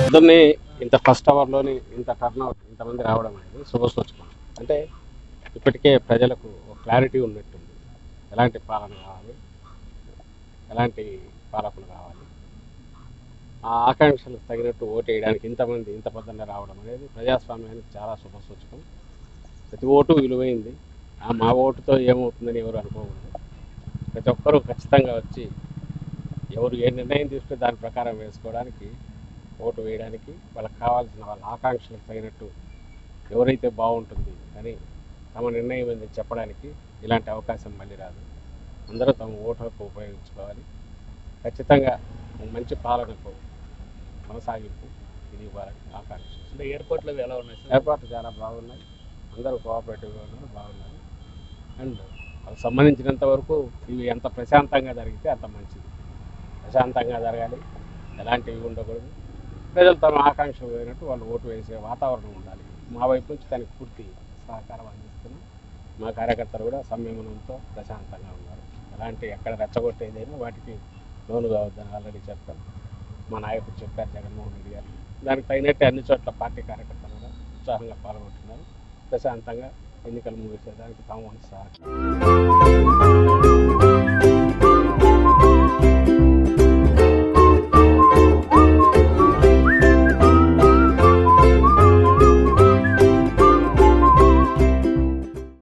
పొద్దున్నే ఇంత ఫస్ట్ అవర్లోని ఇంత టర్న్అవుట్ ఇంతమంది రావడం అనేది శుభసూచకం. అంటే ఇప్పటికే ప్రజలకు ఒక క్లారిటీ ఉన్నట్టుంది. ఎలాంటి పాలన కావాలి, ఎలాంటి పాలకులు కావాలి, ఆ ఆకాంక్షలకు తగినట్టు ఓటు వేయడానికి ఇంతమంది ఇంత పొద్దున్నే రావడం అనేది ప్రజాస్వామ్యానికి చాలా శుభసూచకం. ప్రతి ఓటు విలువైంది. మా ఓటుతో ఏమవుతుందని ఎవరు అనుకోకూడదు. ప్రతి ఒక్కరూ ఖచ్చితంగా వచ్చి ఎవరు ఏ నిర్ణయం తీసుకుని దాని ప్రకారం వేసుకోవడానికి, ఓటు వేయడానికి, వాళ్ళకి కావాల్సిన వాళ్ళ ఆకాంక్షలకు తగినట్టు ఎవరైతే బాగుంటుంది అని తమ నిర్ణయం ఏంది చెప్పడానికి ఇలాంటి అవకాశం మళ్ళీ రాదు. అందరూ తమ ఓటు హక్కు ఉపయోగించుకోవాలి. ఖచ్చితంగా మంచి పాలనకు కొనసాగింపు ఇది ఇవ్వాలని ఆకాంక్ష. అంటే ఎయిర్పోర్ట్లో ఎలా ఉన్నాయి సార్? ఏర్పాట్లు చాలా బాగున్నాయి. అందరూ కోఆపరేటివ్గా ఉన్నారు, బాగున్నారు. అండ్ వాళ్ళకి సంబంధించినంత వరకు ఇవి ఎంత ప్రశాంతంగా జరిగితే అంత మంచిది. ప్రశాంతంగా జరగాలి, ఎలాంటివి ఉండకూడదు. ప్రజలు తమ ఆకాంక్ష పోయినట్టు వాళ్ళు ఓటు వేసే వాతావరణం ఉండాలి. మా వైపు నుంచి దానికి పూర్తి సహకారం అందిస్తున్నాం. మా కార్యకర్తలు కూడా సంయమనంతో ప్రశాంతంగా ఉన్నారు. ఎలాంటి ఎక్కడ రెచ్చగొట్టేదైనా వాటికి లోను కావద్దని ఆల్రెడీ చెప్పాను. మా నాయకుడు చెప్పారు, జగన్మోహన్ రెడ్డి గారు. దానికి తగినట్టు అన్ని చోట్ల పార్టీ కార్యకర్తలు కూడా ఉత్సాహంగా పాల్గొంటున్నారు. ప్రశాంతంగా ఎన్నికలు ముగిసేదానికి తాము సహకారం.